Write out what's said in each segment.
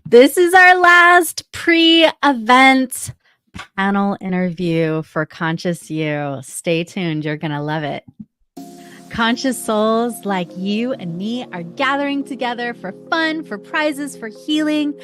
This is our last pre-event panel interview for Conscious You. Stay tuned. You're going to love it. Conscious souls like you and me are gathering together for fun, for prizes, for healing,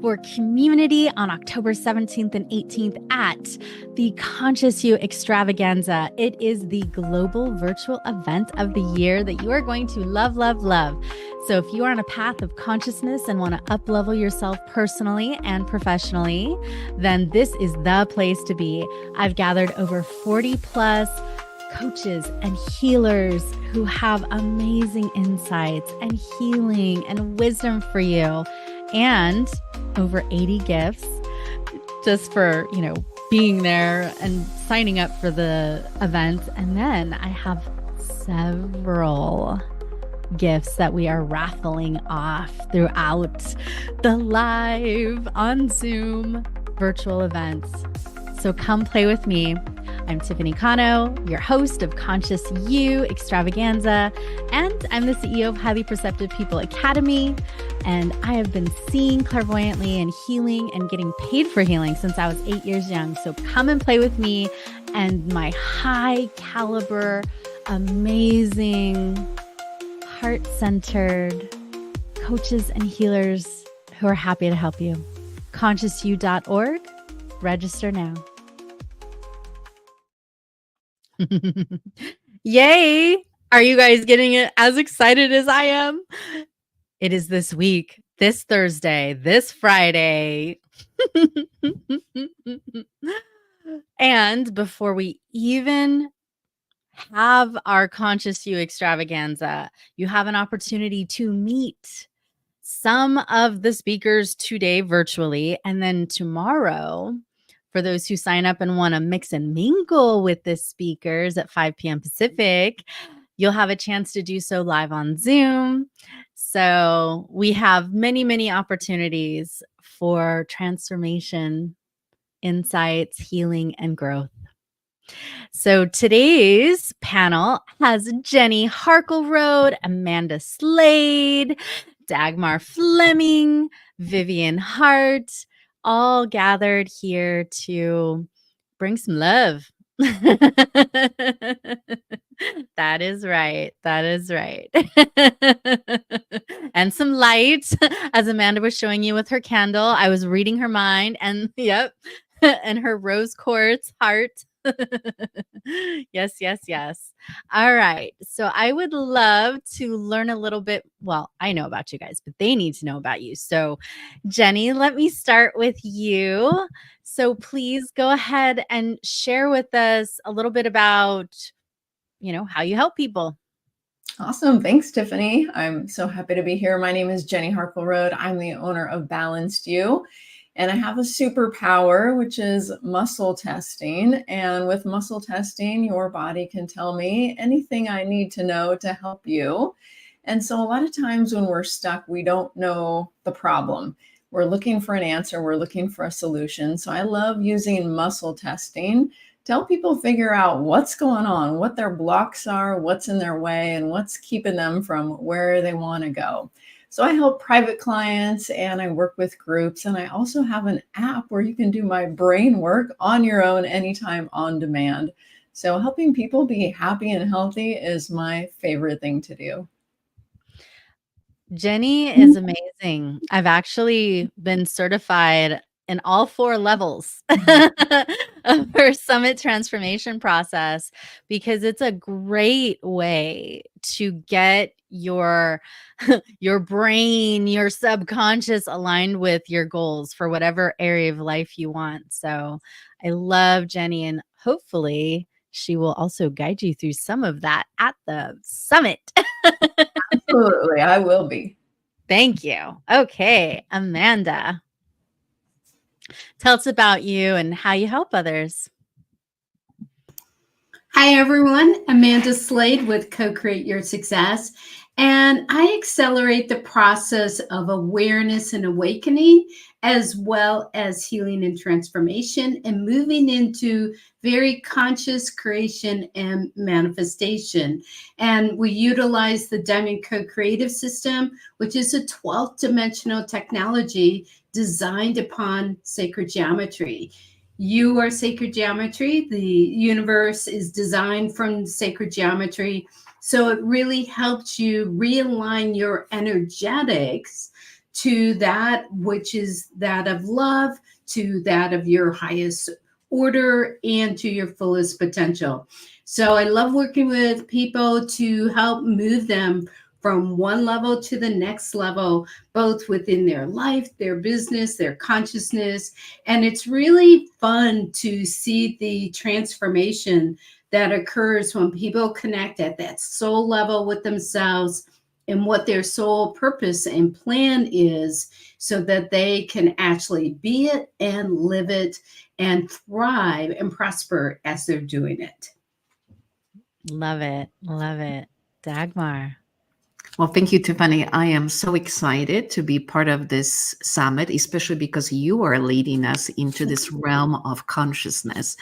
for community on October 17th and 18th at the Conscious You Extravaganza. It is the global virtual event of the year that you are going to love, love, love. So if you are on a path of consciousness and want to up-level yourself personally and professionally, then this is the place to be. I've gathered over 40 plus coaches and healers who have amazing insights and healing and wisdom for you, and over 80 gifts just for, being there and signing up for the event. And then I have several gifts that we are raffling off throughout the live on Zoom virtual events. So come play with me. I'm Tiffany Cano, your host of Conscious You Extravaganza, and I'm the CEO of Highly Perceptive People Academy. And I have been seeing clairvoyantly and healing and getting paid for healing since I was 8 years young. So come and play with me and my high caliber, amazing, heart-centered coaches and healers who are happy to help you. ConsciousYou.org. Register now. Yay! Are you guys getting it as excited as I am? It is this week, this Thursday, this Friday. And before we even have our Conscious You Extravaganza, you have an opportunity to meet some of the speakers today virtually, and then tomorrow, for those who sign up and want to mix and mingle with the speakers at 5 p.m. Pacific, you'll have a chance to do so live on Zoom. So we have many, many opportunities for transformation, insights, healing, and growth. So today's panel has Jenny Harkleroad, Amanda Slade, Dagmar Fleming, Vivian Hart, all gathered here to bring some love. That is right. That is right. And some light, as Amanda was showing you with her candle. I was reading her mind, and yep, and her rose quartz heart. Yes, yes, yes. All right. So I would love to learn a little bit. Well, I know about you guys, but they need to know about you. So, Jenny, let me start with you. So please go ahead and share with us a little bit about, how you help people. Awesome. Thanks, Tiffany. I'm so happy to be here. My name is Jenny Harkleroad. I'm the owner of Balanced You, and I have a superpower, which is muscle testing. And with muscle testing, your body can tell me anything I need to know to help you. And so a lot of times when we're stuck, we don't know the problem. We're looking for an answer. We're looking for a solution. So I love using muscle testing to help people figure out what's going on, what their blocks are, what's in their way, and what's keeping them from where they want to go. So I help private clients and I work with groups. And I also have an app where you can do my brain work on your own anytime on demand. So helping people be happy and healthy is my favorite thing to do. Jenny is amazing. I've actually been certified in all 4 levels of her summit transformation process, because it's a great way to get your brain, your subconscious aligned with your goals for whatever area of life you want. So I love Jenny, and hopefully she will also guide you through some of that at the summit. Absolutely, I will be. Thank you. Okay, Amanda, tell us about you and how you help others. Hi, everyone. Amanda Slade with Co-Create Your Success. And I accelerate the process of awareness and awakening, as well as healing and transformation, and moving into very conscious creation and manifestation. And we utilize the Diamond Code Creative System, which is a 12th dimensional technology designed upon sacred geometry. You are sacred geometry. The universe is designed from sacred geometry. So it really helps you realign your energetics to that which is that of love, to that of your highest order, and to your fullest potential. So I love working with people to help move them from one level to the next level, both within their life, their business, their consciousness. And it's really fun to see the transformation that occurs when people connect at that soul level with themselves and what their soul purpose and plan is, so that they can actually be it and live it and thrive and prosper as they're doing it. Love it. Love it. Dagmar. Well, thank you, Tiffany. I am so excited to be part of this summit, especially because you are leading us into this realm of consciousness.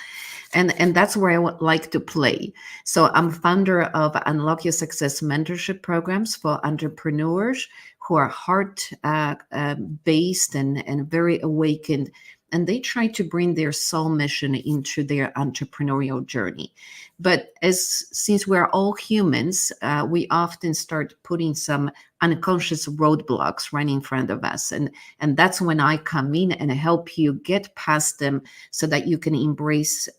And that's where I would like to play. So I'm founder of Unlock Your Success mentorship programs for entrepreneurs who are heart-based and very awakened. And they try to bring their soul mission into their entrepreneurial journey. But since we're all humans, we often start putting some unconscious roadblocks right in front of us. And that's when I come in and help you get past them so that you can embrace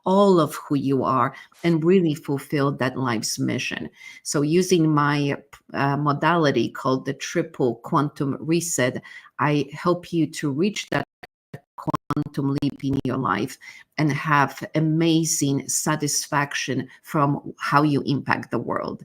all of who you are and really fulfill that life's mission. So using my modality called the triple quantum reset, I help you to reach that quantum leap in your life and have amazing satisfaction from how you impact the world.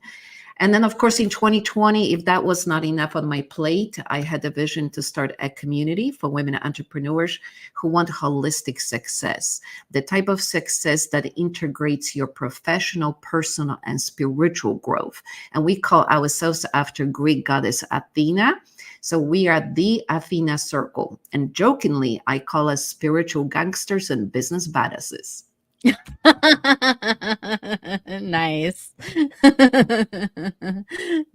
And then, of course, in 2020, if that was not enough on my plate, I had a vision to start a community for women entrepreneurs who want holistic success, the type of success that integrates your professional, personal, and spiritual growth. And we call ourselves after Greek goddess Athena. So we are the Athena Circle. And jokingly, I call us spiritual gangsters and business badasses. Nice.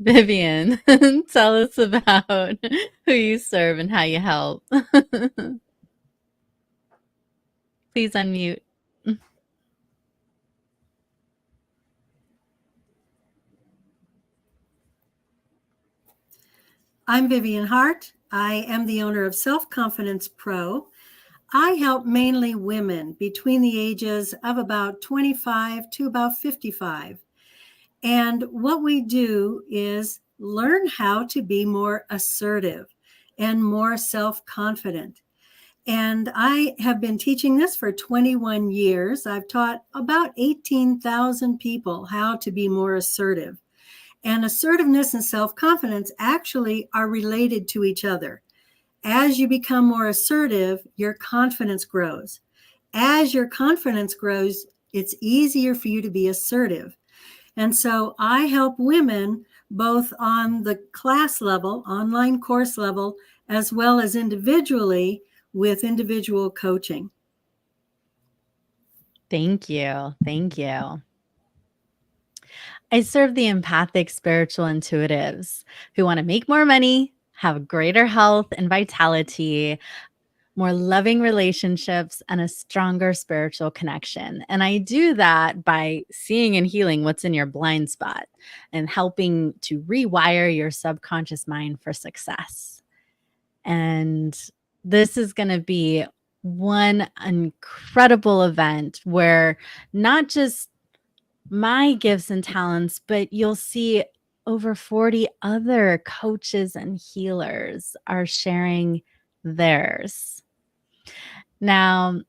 Vivian, tell us about who you serve and how you help. Please unmute. I'm Vivian Hart. I am the owner of Self Confidence Pro. I help mainly women between the ages of about 25 to about 55. And what we do is learn how to be more assertive and more self-confident. And I have been teaching this for 21 years. I've taught about 18,000 people how to be more assertive. And assertiveness and self-confidence actually are related to each other. As you become more assertive, your confidence grows. As your confidence grows, it's easier for you to be assertive. And so I help women both on the class level, online course level, as well as individually with individual coaching. Thank you. Thank you. I serve the empathic spiritual intuitives who want to make more money, have greater health and vitality, more loving relationships, and a stronger spiritual connection. And I do that by seeing and healing what's in your blind spot and helping to rewire your subconscious mind for success. And this is going to be one incredible event where not just my gifts and talents, but you'll see over 40 other coaches and healers are sharing theirs. Now,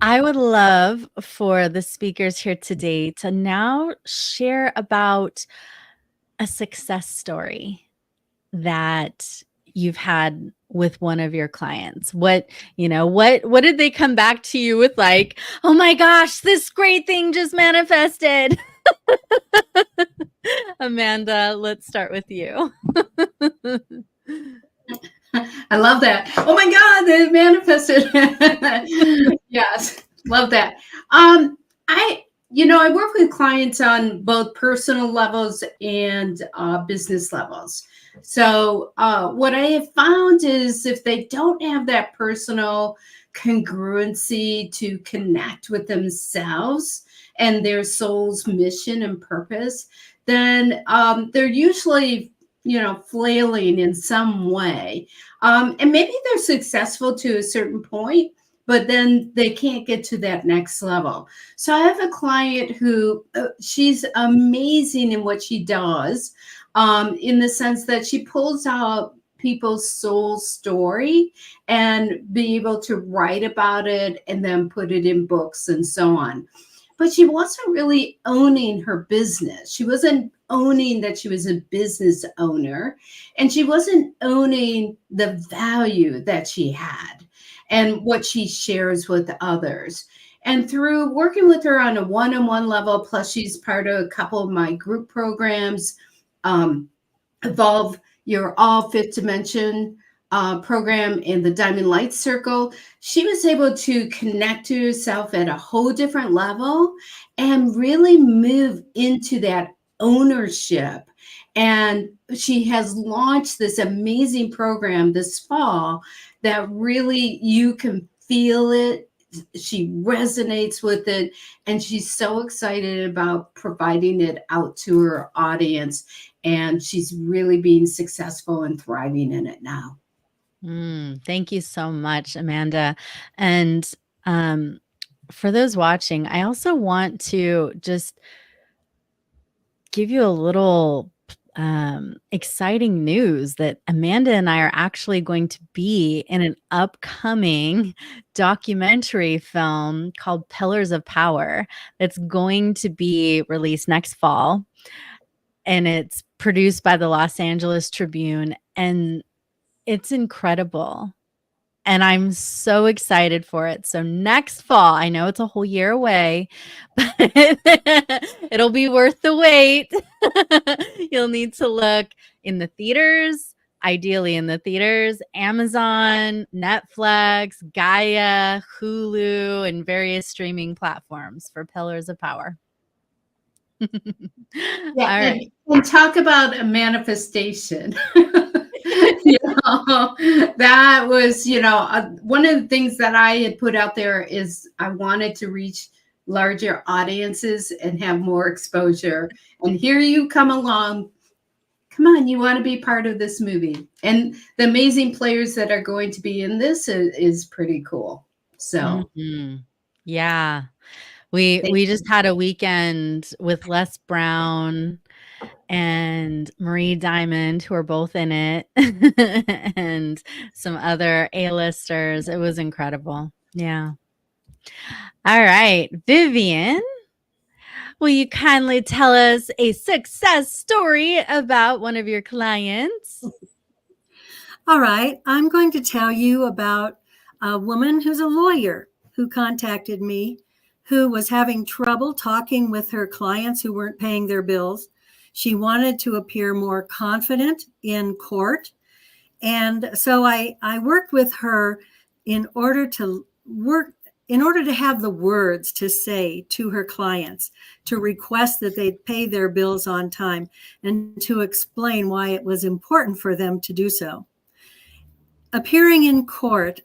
I would love for the speakers here today to now share about a success story that you've had with one of your clients. What did they come back to you with, like, oh my gosh, this great thing just manifested? Amanda, let's start with you. I love that. Oh my God, they manifested. Yes, love that. I work with clients on both personal levels and business levels. So what I have found is if they don't have that personal congruency to connect with themselves and their soul's mission and purpose, then they're usually, flailing in some way. And maybe they're successful to a certain point, but then they can't get to that next level. So I have a client who she's amazing in what she does, in the sense that she pulls out people's soul story and be able to write about it and then put it in books and so on. But she wasn't really owning her business. She wasn't owning that she was a business owner, and she wasn't owning the value that she had and what she shares with others. And through working with her on a one-on-one level, plus she's part of a couple of my group programs, Evolve Your All Fifth Dimension program in the Diamond Light Circle, she was able to connect to herself at a whole different level and really move into that ownership. And she has launched this amazing program this fall that really you can feel it. She resonates with it, and she's so excited about providing it out to her audience. And she's really being successful and thriving in it now. Thank you so much, Amanda. And for those watching, I also want to just give you a little exciting news that Amanda and I are actually going to be in an upcoming documentary film called Pillars of Power. It's going to be released next fall, and it's produced by the Los Angeles Tribune, and it's incredible. And I'm so excited for it. So next fall, I know it's a whole year away, but it'll be worth the wait. You'll need to look in the theaters, ideally in the theaters, Amazon, Netflix, Gaia, Hulu, and various streaming platforms for Pillars of Power. Yeah, All right. and talk about a manifestation. That was, one of the things that I had put out there is I wanted to reach larger audiences and have more exposure. And here you come along. Come on, you want to be part of this movie. And the amazing players that are going to be in this is pretty cool. So, yeah. We just had a weekend with Les Brown and Marie Diamond, who are both in it, and some other A-listers. It was incredible. Yeah. All right, Vivian, will you kindly tell us a success story about one of your clients? All right, I'm going to tell you about a woman who's a lawyer who contacted me, who was having trouble talking with her clients who weren't paying their bills. She wanted to appear more confident in court. And so I worked with her in order to have the words to say to her clients, to request that they pay their bills on time, and to explain why it was important for them to do so. Appearing in court,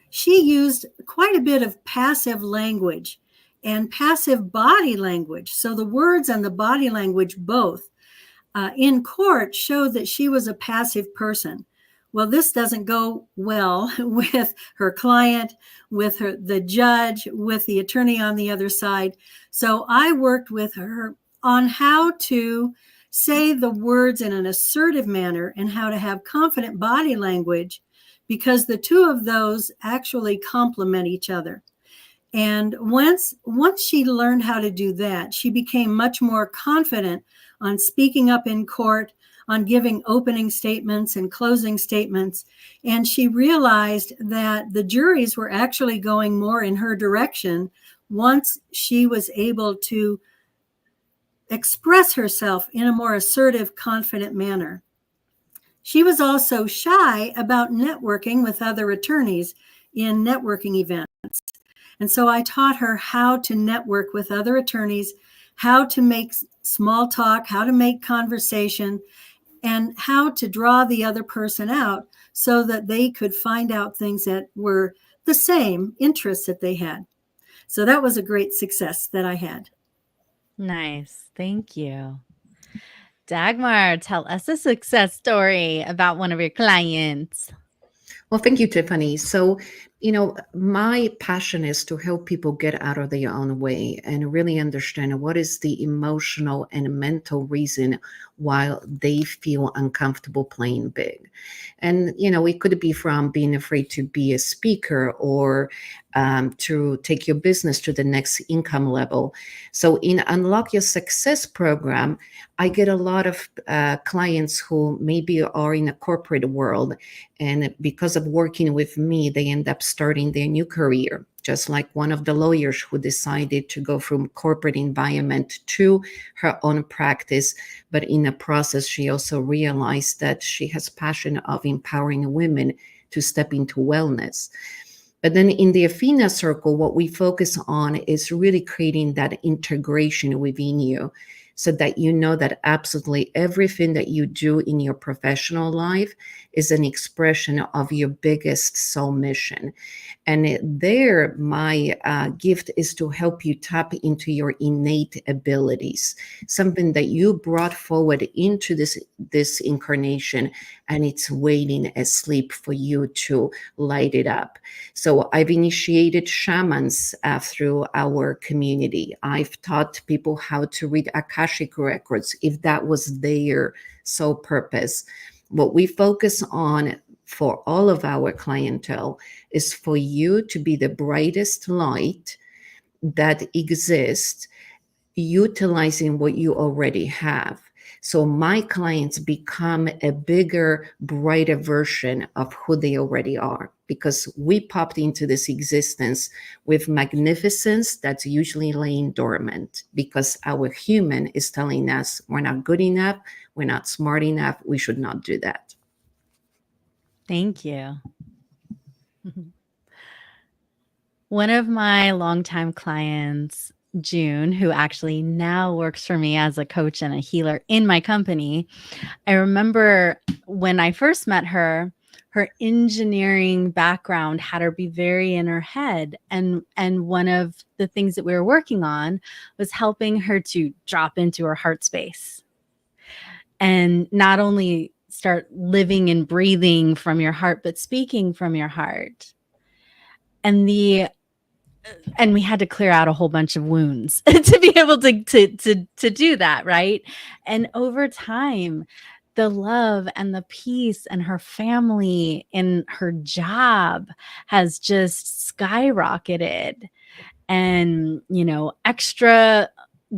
she used quite a bit of passive language and passive body language. So the words and the body language both in court showed that she was a passive person. Well, this doesn't go well with her client, with the judge, with the attorney on the other side. So I worked with her on how to say the words in an assertive manner and how to have confident body language, because the two of those actually complement each other. And once she learned how to do that, she became much more confident on speaking up in court, on giving opening statements and closing statements. And she realized that the juries were actually going more in her direction once she was able to express herself in a more assertive, confident manner. She was also shy about networking with other attorneys in networking events. And so I taught her how to network with other attorneys, how to make small talk, how to make conversation, and how to draw the other person out so that they could find out things that were the same interests that they had. So that was a great success that I had. Nice. Thank you. Dagmar, tell us a success story about one of your clients. Well, thank you, Tiffany. So, my passion is to help people get out of their own way and really understand what is the emotional and mental reason why they feel uncomfortable playing big. And, it could be from being afraid to be a speaker or to take your business to the next income level. So in Unlock Your Success program, I get a lot of clients who maybe are in a corporate world, and because of working with me, they end up starting their new career, just like one of the lawyers who decided to go from corporate environment to her own practice. But in the process, she also realized that she has passion of empowering women to step into wellness. But then in the Athena circle, what we focus on is really creating that integration within you, so that you know that absolutely everything that you do in your professional life is an expression of your biggest soul mission. And there, my gift is to help you tap into your innate abilities, something that you brought forward into this incarnation, and it's waiting asleep for you to light it up. So I've initiated shamans through our community. I've taught people how to read Akashic records, if that was their sole purpose. What we focus on for all of our clientele is for you to be the brightest light that exists, utilizing what you already have. So my clients become a bigger, brighter version of who they already are, because we popped into this existence with magnificence that's usually laying dormant, because our human is telling us we're not good enough, we're not smart enough, we should not do that. Thank you. One of my longtime clients, June, who actually now works for me as a coach and a healer in my company, I remember when I first met her, her engineering background had her be very in her head. And one of the things that we were working on was helping her to drop into her heart space. And not only start living and breathing from your heart, but speaking from your heart. And we had to clear out a whole bunch of wounds to be able to do that, right? And over time, the love and the peace and her family and her job has just skyrocketed. And, extra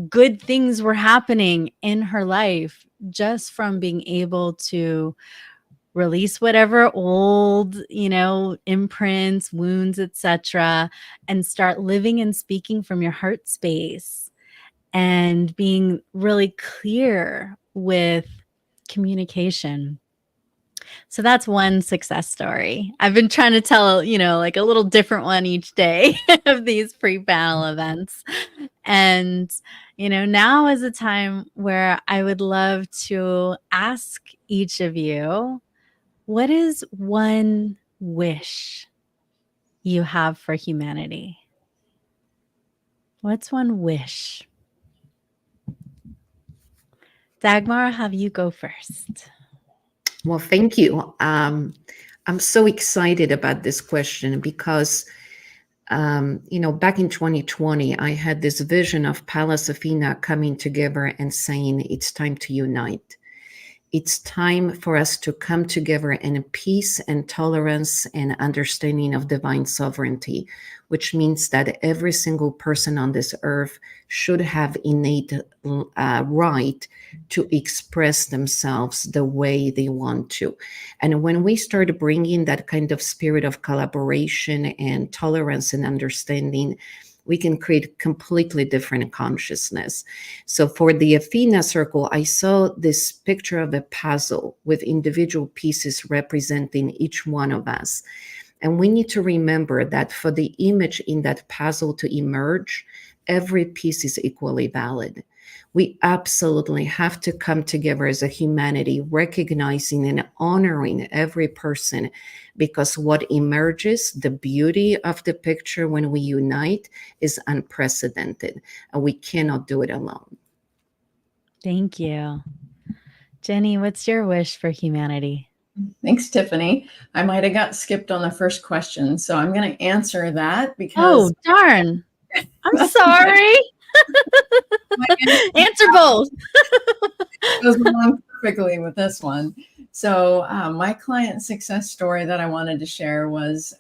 good things were happening in her life just from being able to release whatever old, imprints, wounds, etc., and start living and speaking from your heart space and being really clear with communication. So that's one success story. I've been trying to tell, like a little different one each day of these pre-panel events. And, now is a time where I would love to ask each of you, what is one wish you have for humanity? What's one wish? Dagmar, I'll have you go first. Well, thank you. I'm so excited about this question because, back in 2020, I had this vision of Pallas Athena coming together and saying, it's time to unite. It's time for us to come together in peace and tolerance and understanding of divine sovereignty, which means that every single person on this earth should have innate right to express themselves the way they want to. And when we start bringing that kind of spirit of collaboration and tolerance and understanding, we can create completely different consciousness. So for the Athena circle, I saw this picture of a puzzle with individual pieces representing each one of us. And we need to remember that for the image in that puzzle to emerge, every piece is equally valid. We absolutely have to come together as a humanity, recognizing and honoring every person, because what emerges, the beauty of the picture when we unite, is unprecedented, and we cannot do it alone. Thank you. Jenny, what's your wish for humanity? Thanks, Tiffany. I might have got skipped on the first question, so I'm going to answer that Oh, because darn. I'm sorry. Answer both. goes along perfectly with this one. So my client success story that I wanted to share was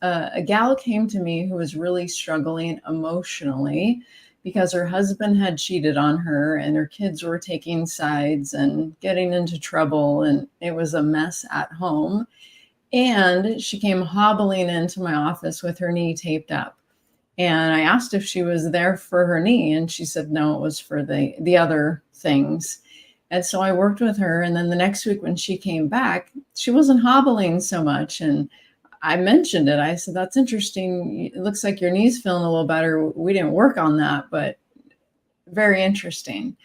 a gal came to me who was really struggling emotionally because her husband had cheated on her and her kids were taking sides and getting into trouble, and it was a mess at home. And she came hobbling into my office with her knee taped up. And I asked if she was there for her knee, and she said no, it was for the other things. And so I worked with her, and then the next week when she came back, she wasn't hobbling so much. And I mentioned it. I said, that's interesting. It looks like your knee's feeling a little better. We didn't work on that, but very interesting.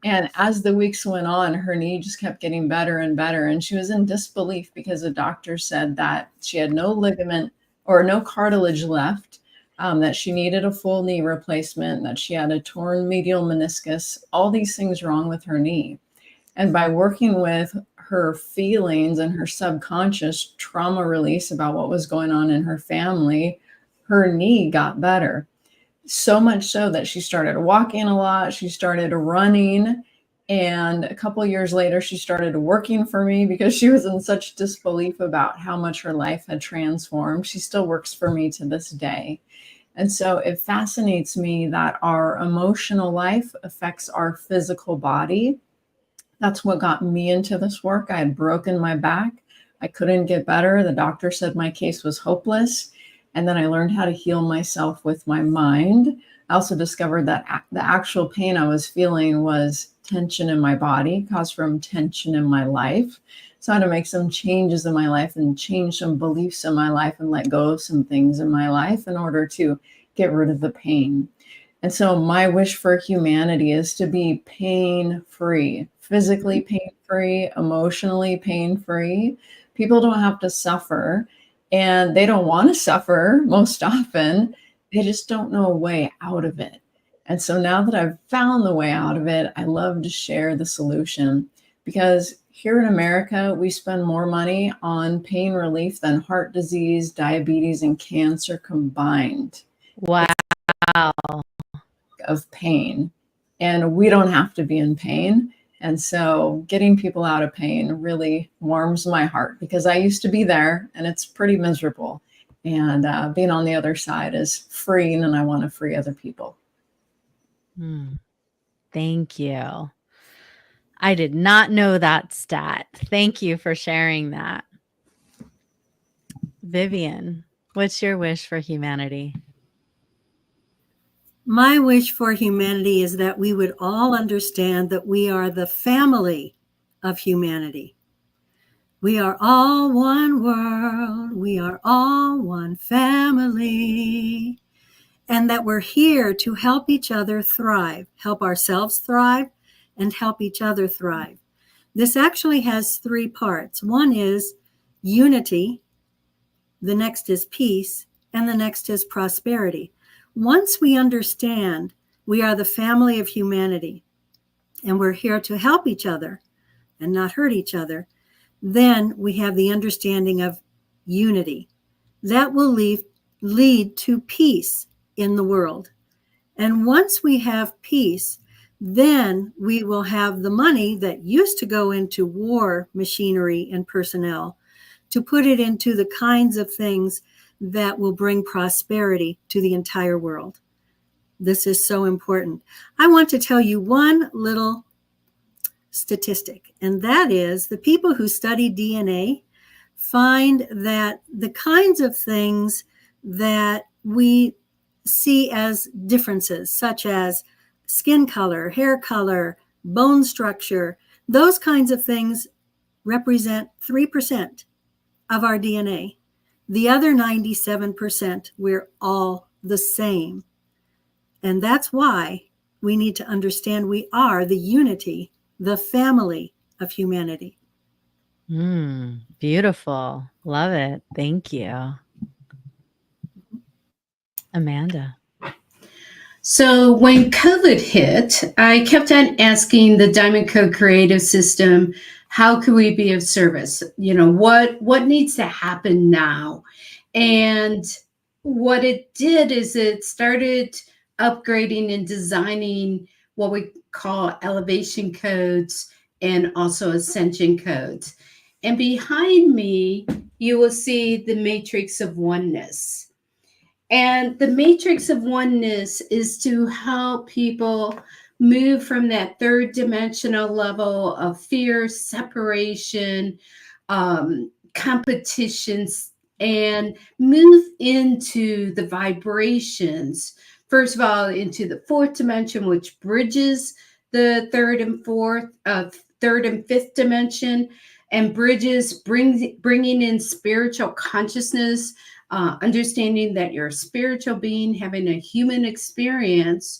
And as the weeks went on, her knee just kept getting better and better. And she was in disbelief because the doctor said that she had no ligament or no cartilage left, that she needed a full knee replacement, that she had a torn medial meniscus, all these things wrong with her knee. And by working with her feelings and her subconscious trauma release about what was going on in her family, her knee got better. So much so that she started walking a lot, she started running, and a couple of years later, she started working for me because she was in such disbelief about how much her life had transformed. She still works for me to this day. And so it fascinates me that our emotional life affects our physical body. That's what got me into this work. I had broken my back. I couldn't get better. The doctor said my case was hopeless. And then I learned how to heal myself with my mind. I also discovered that the actual pain I was feeling was tension in my body, caused from tension in my life. So I had to make some changes in my life and change some beliefs in my life and let go of some things in my life in order to get rid of the pain. And so my wish for humanity is to be pain-free, physically pain-free, emotionally pain-free. People don't have to suffer, and they don't want to suffer most often. They just don't know a way out of it. And so now that I've found the way out of it, I love to share the solution, because here in America, we spend more money on pain relief than heart disease, diabetes, and cancer combined. Wow. Of pain, and we don't have to be in pain. And so getting people out of pain really warms my heart, because I used to be there and it's pretty miserable, and being on the other side is freeing, and I want to free other people. Thank you. I did not know that stat. Thank you for sharing that. Vivian, what's your wish for humanity? My wish for humanity is that we would all understand that we are the family of humanity. We are all one world. We are all one family. And that we're here to help each other thrive, help ourselves thrive, and help each other thrive. This actually has three parts. One is unity, the next is peace, and the next is prosperity. Once we understand we are the family of humanity and we're here to help each other and not hurt each other, then we have the understanding of unity. That will lead to peace in the world. And once we have peace, then we will have the money that used to go into war machinery and personnel to put it into the kinds of things that will bring prosperity to the entire world. This is so important. I want to tell you one little statistic, and that is the people who study DNA find that the kinds of things that we see as differences, such as skin color, hair color, bone structure. Those kinds of things represent 3% of our DNA. The other 97%, we're all the same. And that's why we need to understand we are the unity, the family of humanity. Beautiful. Love it. Thank you. Amanda. So when COVID hit, I kept on asking the Diamond Code Creative System, how can we be of service? You know, what needs to happen now? And what it did is it started upgrading and designing what we call elevation codes and also ascension codes. And behind me, you will see the matrix of oneness. And the matrix of oneness is to help people move from that third dimensional level of fear, separation, competitions, and move into the vibrations. First of all, into the fourth dimension, which bridges the third and fifth dimension, and bringing in spiritual consciousness. Understanding that you're a spiritual being having a human experience,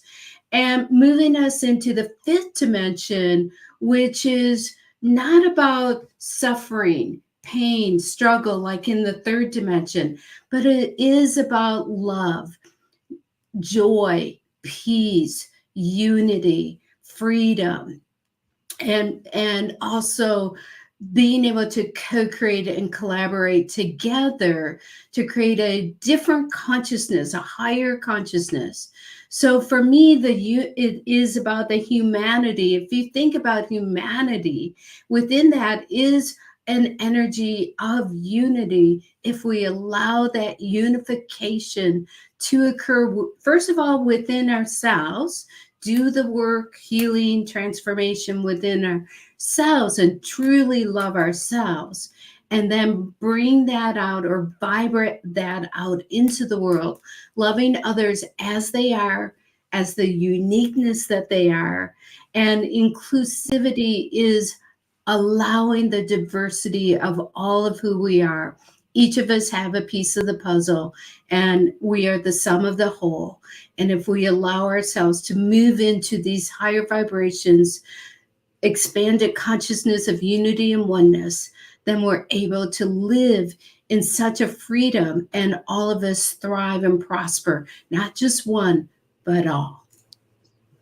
and moving us into the fifth dimension, which is not about suffering, pain, struggle like in the third dimension, but it is about love, joy, peace, unity, freedom, and also being able to co-create and collaborate together to create a different consciousness, a higher consciousness. So for me, it is about the humanity. If you think about humanity, within that is an energy of unity. If we allow that unification to occur, first of all, within ourselves, do the work, healing, transformation within ourselves and truly love ourselves, and then bring that out or vibrate that out into the world, loving others as they are, as the uniqueness that they are. And inclusivity is allowing the diversity of all of who we are. Each of us have a piece of the puzzle, and we are the sum of the whole. And if we allow ourselves to move into these higher vibrations, expanded consciousness of unity and oneness, then we're able to live in such a freedom, and all of us thrive and prosper, not just one, but all.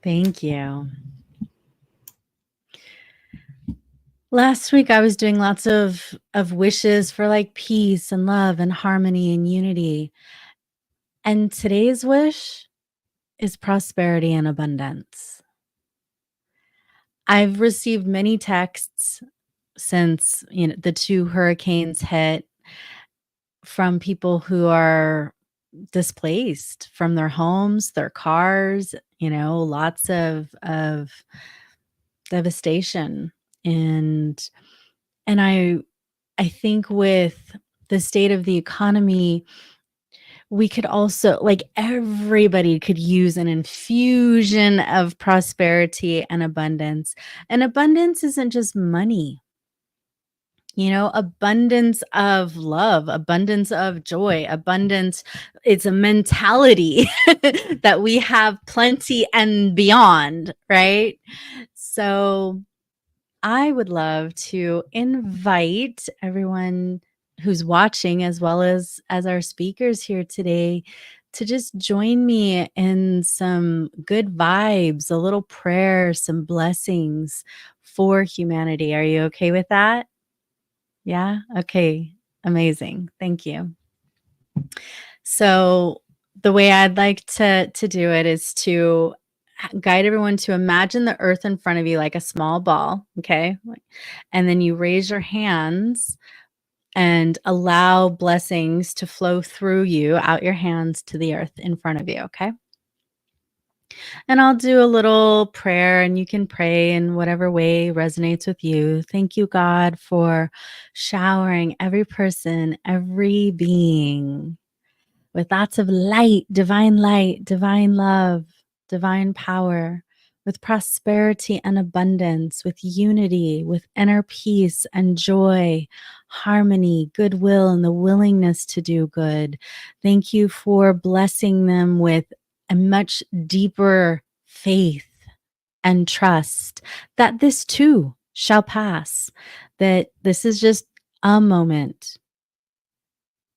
Thank you. Last week, I was doing lots of wishes for like peace and love and harmony and unity. And today's wish is prosperity and abundance. I've received many texts since, the 2 hurricanes hit from people who are displaced from their homes, their cars, lots of devastation. And I think with the state of the economy, we could also, like, everybody could use an infusion of prosperity and abundance. And abundance isn't just money. Abundance of love, abundance of joy, abundance. It's a mentality that we have plenty and beyond, right? So I would love to invite everyone who's watching, as well as our speakers here today, to just join me in some good vibes, a little prayer, some blessings for humanity. Are you okay with that? Yeah? Okay. Amazing. Thank you. So the way I'd like to do it is to guide everyone to imagine the earth in front of you like a small ball, okay? And then you raise your hands and allow blessings to flow through you, out your hands to the earth in front of you, okay? And I'll do a little prayer, and you can pray in whatever way resonates with you. Thank you, God, for showering every person, every being with lots of light, divine love, divine power, with prosperity and abundance, with unity, with inner peace and joy, harmony, goodwill, and the willingness to do good. Thank you for blessing them with a much deeper faith and trust that this too shall pass, that this is just a moment.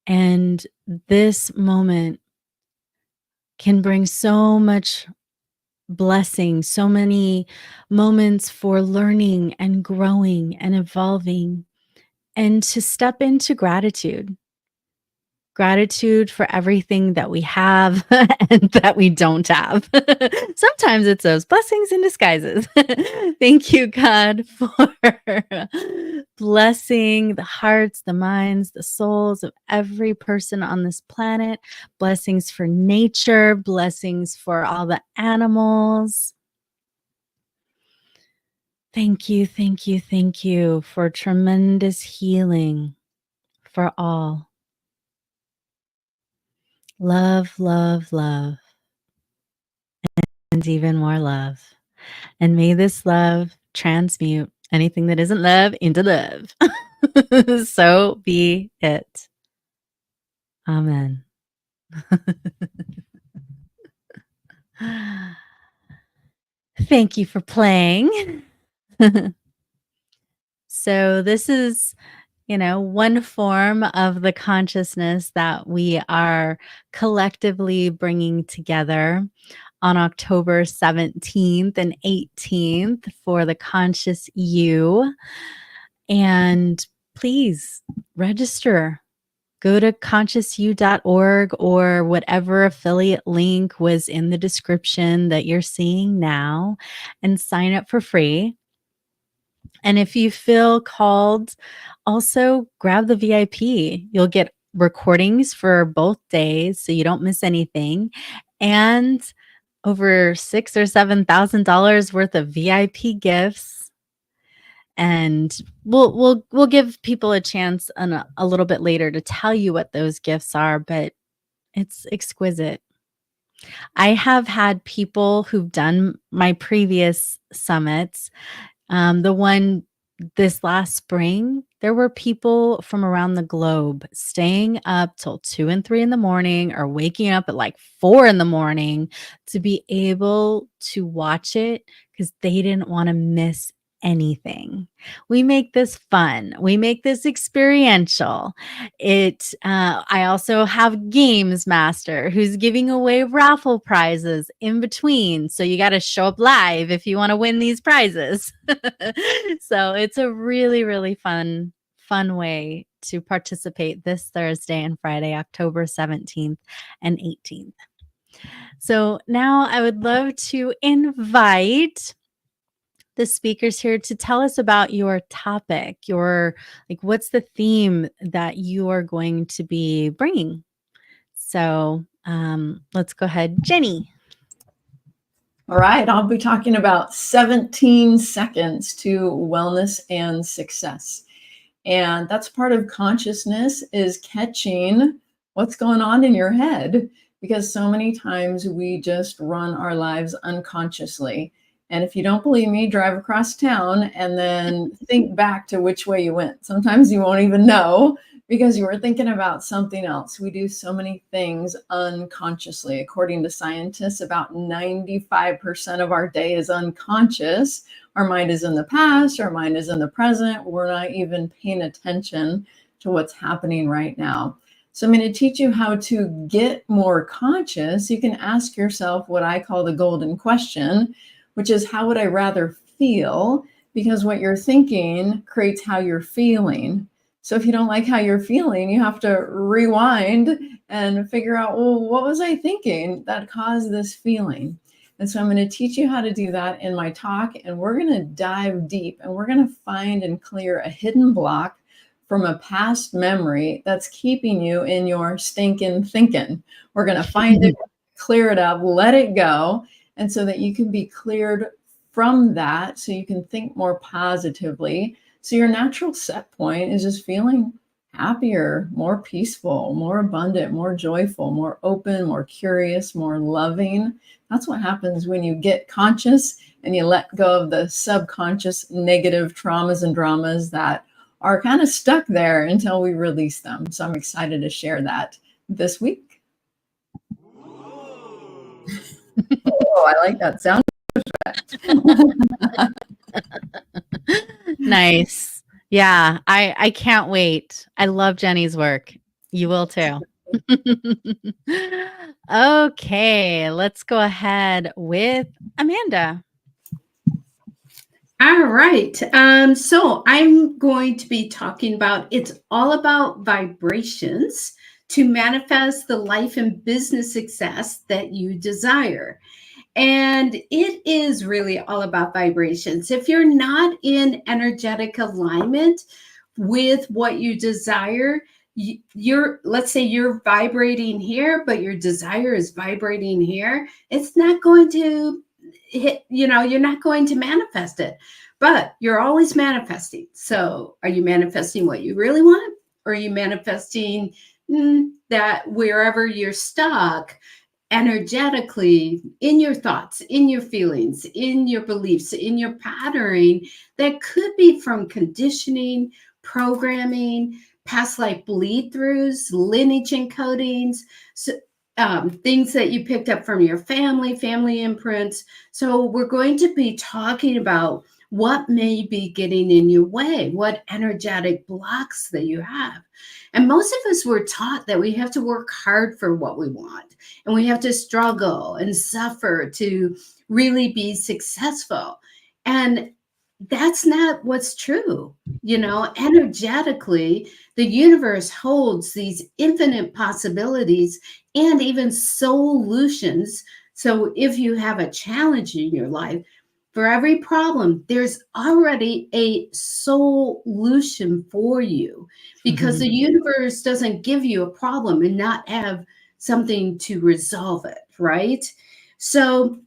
And this moment can bring so much blessing, so many moments for learning and growing and evolving, and to step into gratitude. Gratitude for everything that we have and that we don't have. Sometimes it's those blessings in disguises. Thank you, God, for blessing the hearts, the minds, the souls of every person on this planet. Blessings for nature, blessings for all the animals. Thank you, thank you, thank you for tremendous healing for all. Love, love, love, and even more love. And may this love transmute anything that isn't love into love. So be it. Amen. Thank you for playing. So this is, one form of the consciousness that we are collectively bringing together on October 17th and 18th for the Conscious You. And please register. Go to consciousyou.org or whatever affiliate link was in the description that you're seeing now and sign up for free. And if you feel called, also grab the VIP. You'll get recordings for both days so you don't miss anything. And over $6,000 or $7,000 worth of VIP gifts. And we'll give people a chance a little bit later to tell you what those gifts are, but it's exquisite. I have had people who've done my previous summits. The one this last spring, there were people from around the globe staying up till 2 and 3 in the morning or waking up at like 4 in the morning to be able to watch it because they didn't want to miss anything. We make this fun. We make this experiential. I also have Games Master who's giving away raffle prizes in between. So you got to show up live if you want to win these prizes. So it's a really, really fun way to participate this Thursday and Friday, October 17th and 18th. So now I would love to invite the speakers here to tell us about your topic, what's the theme that you are going to be bringing. So let's go ahead, Jenny. All right, I'll be talking about 17 seconds to wellness and success. And that's part of consciousness, is catching what's going on in your head, because so many times we just run our lives unconsciously. And if you don't believe me, drive across town and then think back to which way you went. Sometimes you won't even know because you were thinking about something else. We do so many things unconsciously. According to scientists, about 95% of our day is unconscious. Our mind is in the past, our mind is in the present. We're not even paying attention to what's happening right now. So I'm going to teach you how to get more conscious. You can ask yourself what I call the golden question, which is, how would I rather feel? Because what you're thinking creates how you're feeling. So if you don't like how you're feeling, you have to rewind and figure out, well, what was I thinking that caused this feeling? And so I'm going to teach you how to do that in my talk, and we're going to dive deep and we're going to find and clear a hidden block from a past memory that's keeping you in your stinking thinking. We're going to find it, clear it up, let it go, and so that you can be cleared from that, so you can think more positively. So your natural set point is just feeling happier, more peaceful, more abundant, more joyful, more open, more curious, more loving. That's what happens when you get conscious and you let go of the subconscious negative traumas and dramas that are kind of stuck there until we release them. So I'm excited to share that this week. Oh, I like that sound effect. Nice. Yeah, I can't wait. I love Jenny's work. You will too. Okay, let's go ahead with Amanda. All right. So I'm going to be talking about it's all about vibrations to manifest the life and business success that you desire. And it is really all about vibrations. If you're not in energetic alignment with what you desire, you're, let's say you're vibrating here, but your desire is vibrating here, it's not going to hit, you're not going to manifest it, but you're always manifesting. So are you manifesting what you really want? Or are you manifesting that wherever you're stuck, energetically, in your thoughts, in your feelings, in your beliefs, in your patterning, that could be from conditioning, programming, past life bleed throughs, lineage encodings, so, things that you picked up from your family imprints. So we're going to be talking about what may be getting in your way, what energetic blocks that you have. And most of us were taught that we have to work hard for what we want, and we have to struggle and suffer to really be successful. And that's not what's true. Energetically, the universe holds these infinite possibilities and even solutions. So if you have a challenge in your life, for every problem, there's already a solution for you, because the universe doesn't give you a problem and not have something to resolve it, right? So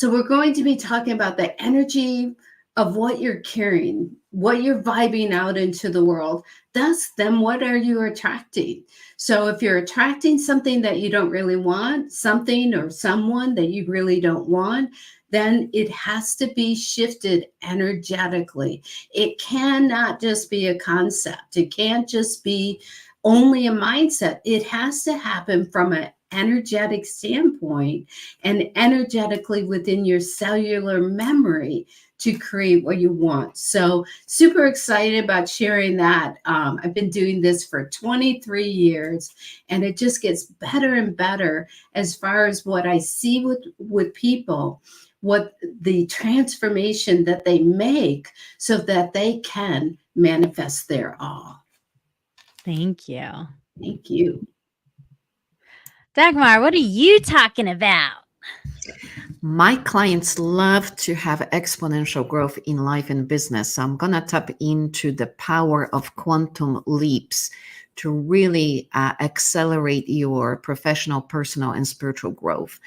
we're going to be talking about the energy of what you're carrying, what you're vibing out into the world. Thus, then what are you attracting? So if you're attracting something that you don't really want, something or someone that you really don't want, then it has to be shifted energetically. It cannot just be a concept. It can't just be only a mindset. It has to happen from an energetic standpoint and energetically within your cellular memory to create what you want. So super excited about sharing that. I've been doing this for 23 years, and it just gets better and better as far as what I see with people, what the transformation that they make so that they can manifest their all. Thank you. Thank you. Dagmar, what are you talking about? My clients love to have exponential growth in life and business. So I'm going to tap into the power of quantum leaps to really accelerate your professional, personal, and spiritual growth.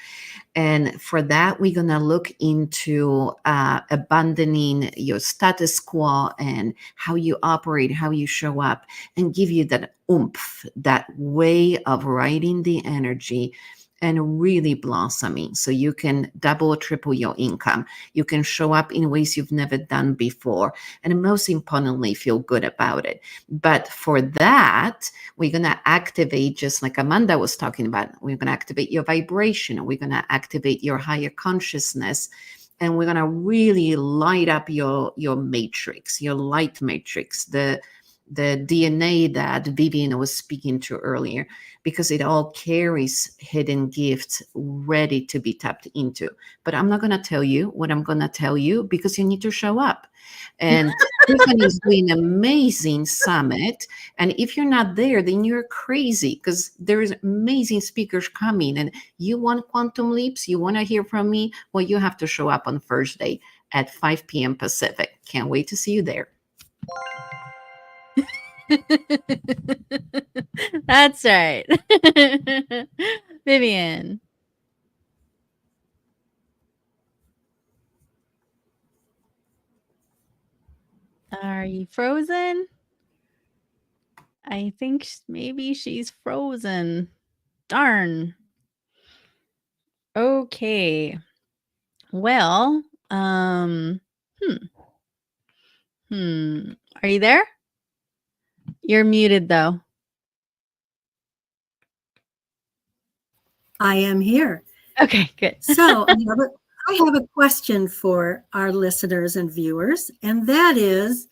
And for that, we're going to look into abandoning your status quo and how you operate, how you show up, and give you that oomph, that way of riding the energy and really blossoming, so you can double or triple your income. You can show up in ways you've never done before, and most importantly, feel good about it. But for that, we're going to activate, just like Amanda was talking about, we're going to activate your vibration. We're going to activate your higher consciousness. And we're going to really light up your matrix, your light matrix, the DNA that Vivian was speaking to earlier, because it all carries hidden gifts ready to be tapped into. But I'm not going to tell you what I'm going to tell you, because you need to show up. And Tiffany is doing an amazing summit. And if you're not there, then you're crazy, because there's amazing speakers coming. And you want quantum leaps? You want to hear from me? Well, you have to show up on Thursday at 5 p.m. Pacific. Can't wait to see you there. That's right. Vivian. Are you frozen? I think maybe she's frozen. Darn. Okay. Well, are you there? You're muted though. I am here. Okay, good. So I have a question for our listeners and viewers, and that is,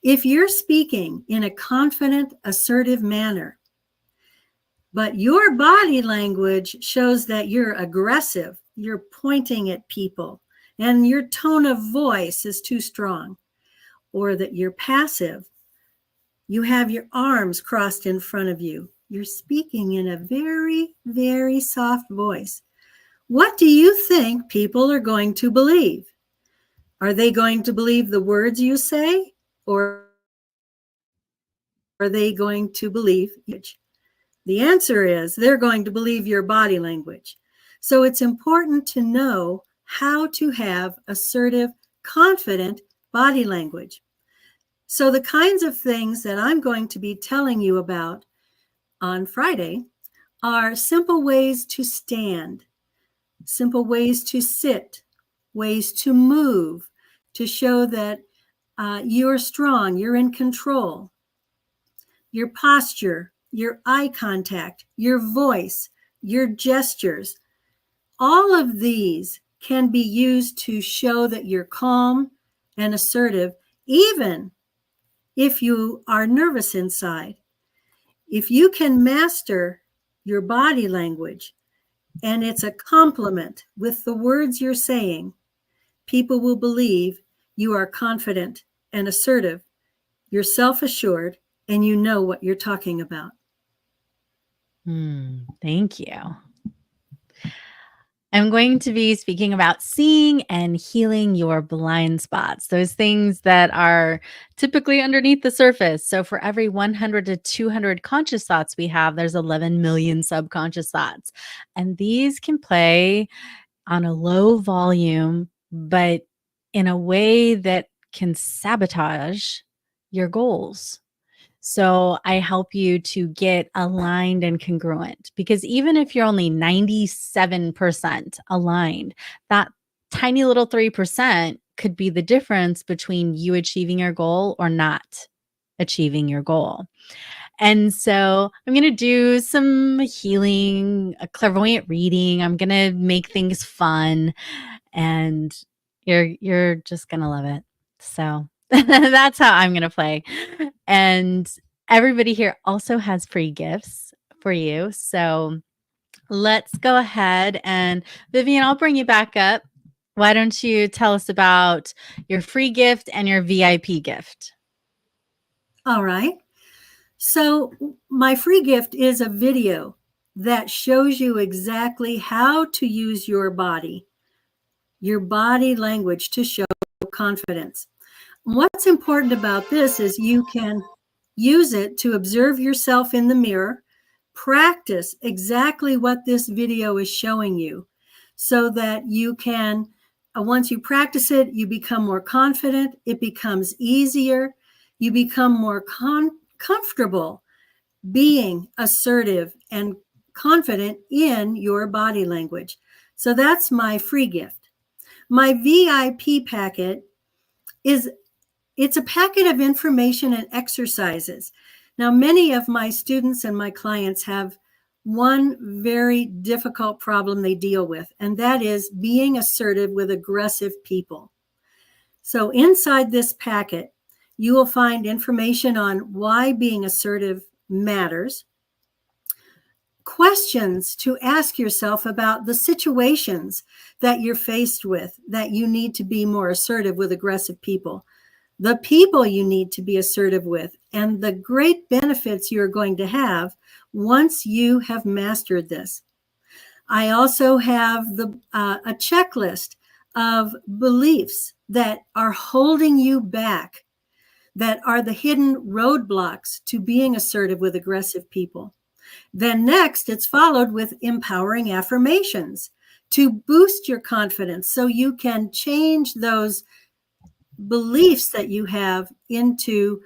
if you're speaking in a confident, assertive manner, but your body language shows that you're aggressive, you're pointing at people, and your tone of voice is too strong, or that you're passive, you have your arms crossed in front of you, you're speaking in a very, very soft voice. What do you think people are going to believe? Are they going to believe the words you say, or are they going to believe it? The answer is they're going to believe your body language. So it's important to know how to have assertive, confident body language. So the kinds of things that I'm going to be telling you about on Friday are simple ways to stand, simple ways to sit, ways to move, to show that you're strong, you're in control. Your posture, your eye contact, your voice, your gestures, all of these can be used to show that you're calm and assertive, even if you are nervous inside. If you can master your body language and it's a complement with the words you're saying, people will believe you are confident and assertive, you're self-assured, and you know what you're talking about. Thank you. I'm going to be speaking about seeing and healing your blind spots, those things that are typically underneath the surface. So for every 100 to 200 conscious thoughts we have, there's 11 million subconscious thoughts. And these can play on a low volume, but in a way that can sabotage your goals. So I help you to get aligned and congruent, because even if you're only 97% aligned, that tiny little 3% could be the difference between you achieving your goal or not achieving your goal. And so I'm going to do some healing, a clairvoyant reading. I'm going to make things fun, and you're just going to love it. So that's how I'm going to play. And everybody here also has free gifts for you. So let's go ahead, and Vivian, I'll bring you back up. Why don't you tell us about your free gift and your VIP gift? All right. So my free gift is a video that shows you exactly how to use your body language to show confidence. What's important about this is you can use it to observe yourself in the mirror, practice exactly what this video is showing you, so that you can, once you practice it, you become more confident, it becomes easier, you become more comfortable being assertive and confident in your body language. So that's my free gift. My VIP packet it's a packet of information and exercises. Now, many of my students and my clients have one very difficult problem they deal with, and that is being assertive with aggressive people. So inside this packet, you will find information on why being assertive matters, questions to ask yourself about the situations that you're faced with that you need to be more assertive with aggressive people, the people you need to be assertive with, and the great benefits you're going to have once you have mastered this. I also have a checklist of beliefs that are holding you back, that are the hidden roadblocks to being assertive with aggressive people. Then next, it's followed with empowering affirmations to boost your confidence so you can change those beliefs that you have into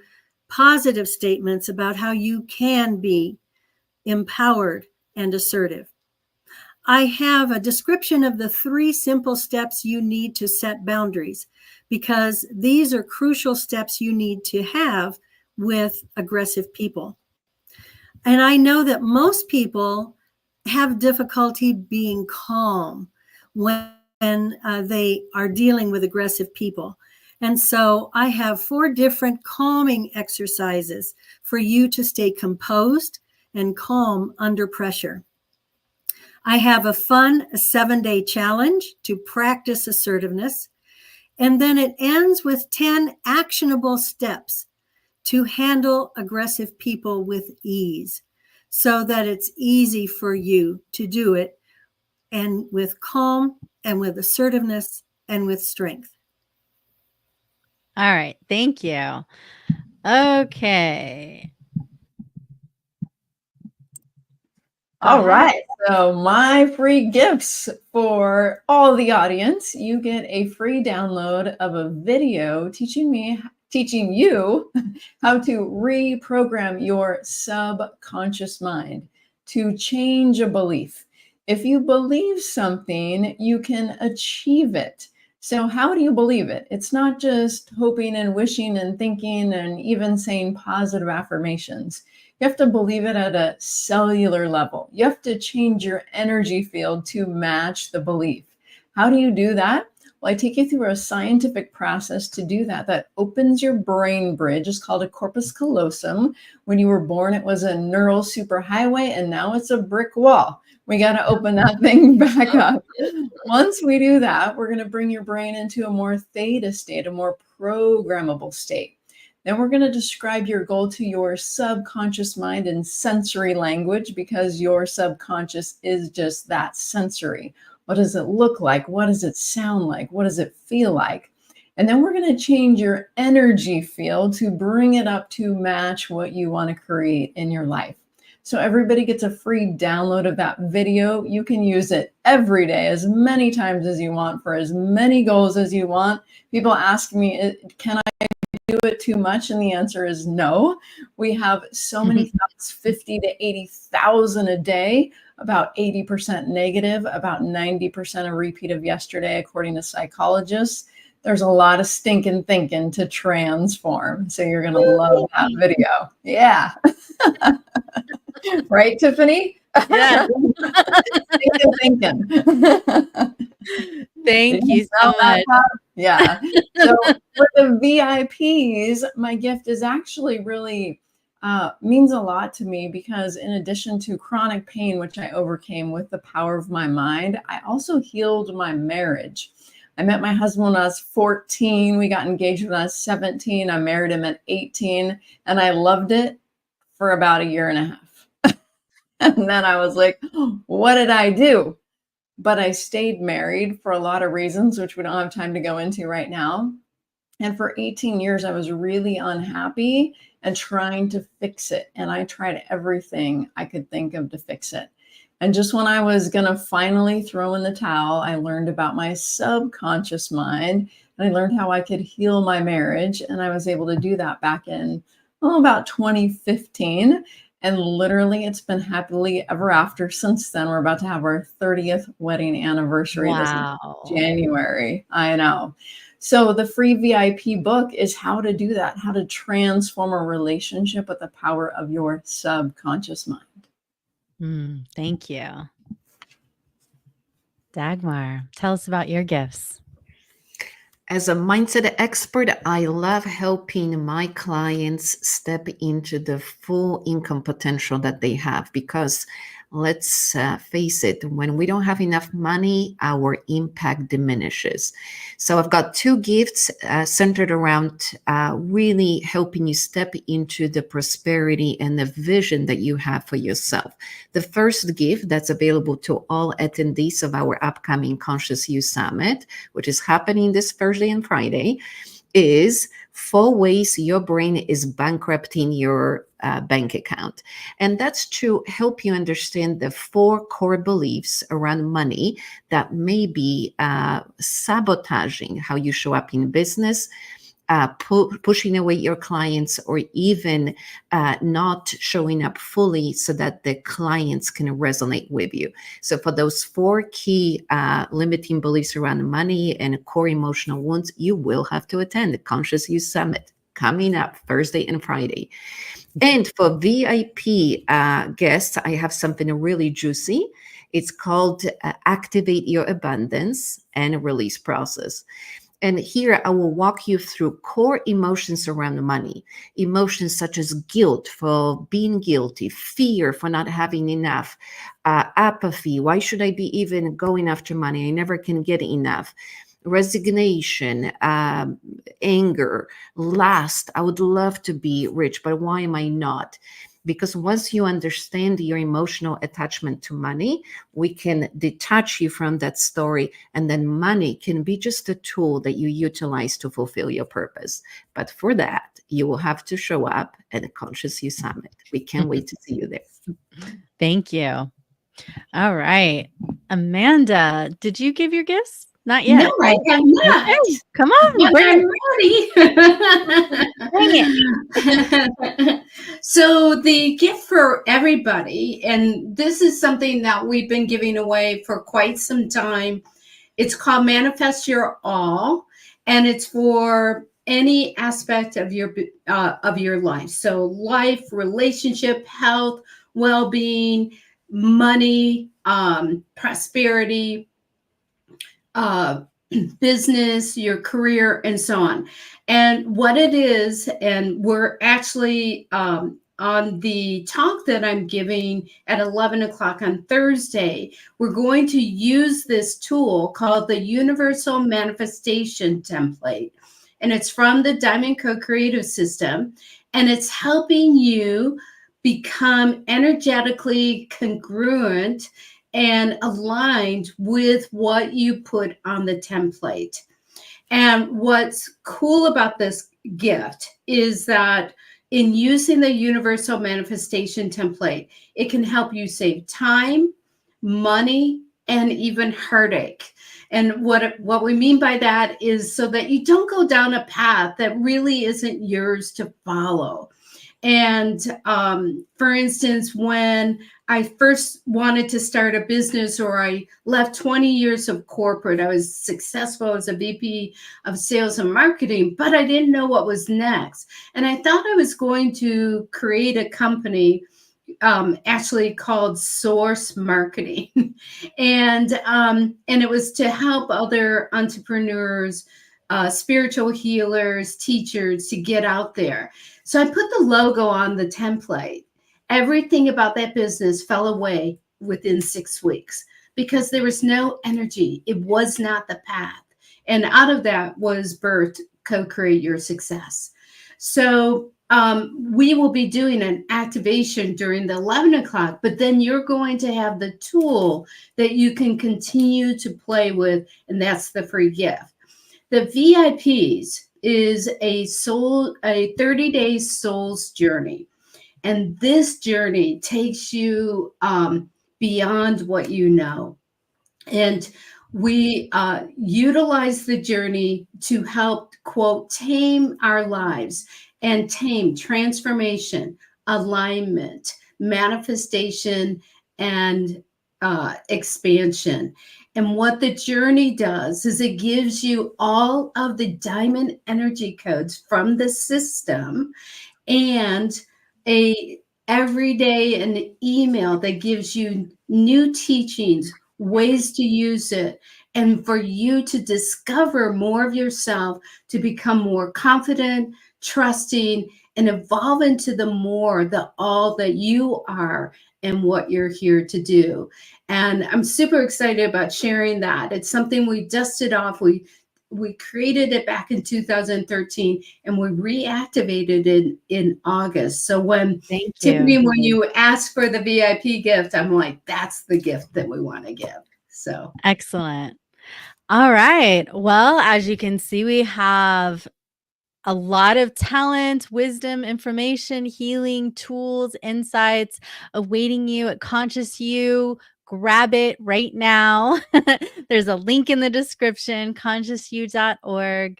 positive statements about how you can be empowered and assertive. I have a description of the 3 simple steps you need to set boundaries, because these are crucial steps you need to have with aggressive people. And I know that most people have difficulty being calm when they are dealing with aggressive people. And so I have 4 different calming exercises for you to stay composed and calm under pressure. I have a fun 7-day challenge to practice assertiveness. And then it ends with 10 actionable steps to handle aggressive people with ease, so that it's easy for you to do it, and with calm and with assertiveness and with strength. All right. Thank you. Okay. All right. So my free gifts for all the audience, you get a free download of a video teaching you how to reprogram your subconscious mind to change a belief. If you believe something, you can achieve it. So how do you believe it? It's not just hoping and wishing and thinking and even saying positive affirmations. You have to believe it at a cellular level. You have to change your energy field to match the belief. How do you do that? Well, I take you through a scientific process to do that. That opens your brain bridge. It's called a corpus callosum. When you were born, it was a neural superhighway, and now it's a brick wall. We got to open that thing back up. Once we do that, we're going to bring your brain into a more theta state, a more programmable state. Then we're going to describe your goal to your subconscious mind in sensory language, because your subconscious is just that, sensory. What does it look like? What does it sound like? What does it feel like? And then we're going to change your energy field to bring it up to match what you want to create in your life. So everybody gets a free download of that video. You can use it every day, as many times as you want, for as many goals as you want. People ask me, can I do it too much? And the answer is no. We have so many thoughts, 50 to 80,000 a day, about 80% negative, about 90% a repeat of yesterday, according to psychologists. There's a lot of stinking thinking to transform. So you're going to love that video. Yeah. Right, Tiffany? Yeah. Thinking. Thank you so much. Yeah. So for the VIPs, my gift is actually really means a lot to me, because in addition to chronic pain, which I overcame with the power of my mind, I also healed my marriage. I met my husband when I was 14. We got engaged when I was 17. I married him at 18, and I loved it for about a year and a half. And then I was like, oh, what did I do? But I stayed married for a lot of reasons, which we don't have time to go into right now. And for 18 years, I was really unhappy and trying to fix it. And I tried everything I could think of to fix it. And just when I was going to finally throw in the towel, I learned about my subconscious mind, and I learned how I could heal my marriage. And I was able to do that back in about 2015. And literally, it's been happily ever after since then. We're about to have our 30th wedding anniversary this January. I know. So the free VIP book is how to do that, how to transform a relationship with the power of your subconscious mind. Thank you. Dagmar, tell us about your gifts. As a mindset expert, I love helping my clients step into the full income potential that they have, because let's face it, when we don't have enough money, our impact diminishes. So I've got 2 gifts centered around really helping you step into the prosperity and the vision that you have for yourself. The first gift that's available to all attendees of our upcoming Conscious You Summit, which is happening this Thursday and Friday, is 4 ways your brain is bankrupting your bank account. And that's to help you understand the 4 core beliefs around money that may be sabotaging how you show up in business pushing away your clients, or even not showing up fully so that the clients can resonate with you. So for those 4 key limiting beliefs around money and core emotional wounds, you will have to attend the Conscious You Summit coming up Thursday and Friday. And for VIP guests, I have something really juicy. It's called Activate Your Abundance and Release Process. And here I will walk you through core emotions around money, emotions such as guilt for being guilty, fear for not having enough, apathy. Why should I be even going after money? I never can get enough. Resignation, anger, lust. I would love to be rich, but why am I not? Because once you understand your emotional attachment to money, we can detach you from that story, and then money can be just a tool that you utilize to fulfill your purpose. But for that, you will have to show up at the Conscious You Summit. We can't wait to see you there. Thank you. All right. Amanda, did you give your gifts? Not yet. No, I have not. Okay, come on. But Bring I'm it. ready. Bring it. So the gift for everybody, and this is something that we've been giving away for quite some time. It's called Manifest Your All, and it's for any aspect of your life. So life, relationship, health, well-being, money, prosperity, business, your career, and so on. And what it is, and we're actually on the talk that I'm giving at 11 o'clock on Thursday, we're going to use this tool called the Universal Manifestation Template. And it's from the Diamond Co-Creative System. And it's helping you become energetically congruent and aligned with what you put on the template. And what's cool about this gift is that in using the Universal Manifestation Template, it can help you save time, money, and even heartache. And what we mean by that is so that you don't go down a path that really isn't yours to follow. And for instance, when I first wanted to start a business, or I left 20 years of corporate, I was successful as a VP of sales and marketing, but I didn't know what was next. And I thought I was going to create a company actually called Source Marketing. And it was to help other entrepreneurs, spiritual healers, teachers to get out there. So I put the logo on the template. Everything about that business fell away within 6 weeks because there was no energy. It was not the path. And out of that was birthed Co-Create Your Success. So we will be doing an activation during the 11 o'clock, but then you're going to have the tool that you can continue to play with, and that's the free gift. The VIPs is a 30-day soul's journey. And this journey takes you beyond what you know. And we utilize the journey to help, quote, tame our lives and tame transformation, alignment, manifestation, and expansion. And what the journey does is it gives you all of the diamond energy codes from the system, and every day an email that gives you new teachings, ways to use it, and for you to discover more of yourself, to become more confident, trusting, and evolve into the all that you are and what you're here to do. And I'm super excited about sharing that. It's something we dusted off. We created it back in 2013, and we reactivated it in August. So when Tiffany, when you asked for the VIP gift, I'm like, that's the gift that we want to give. So excellent. All right. Well, as you can see, we have a lot of talent, wisdom, information, healing, tools, insights awaiting you at Conscious You. Grab it right now. There's a link in the description, consciousyou.org.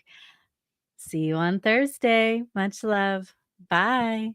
See you on Thursday. Much love. Bye.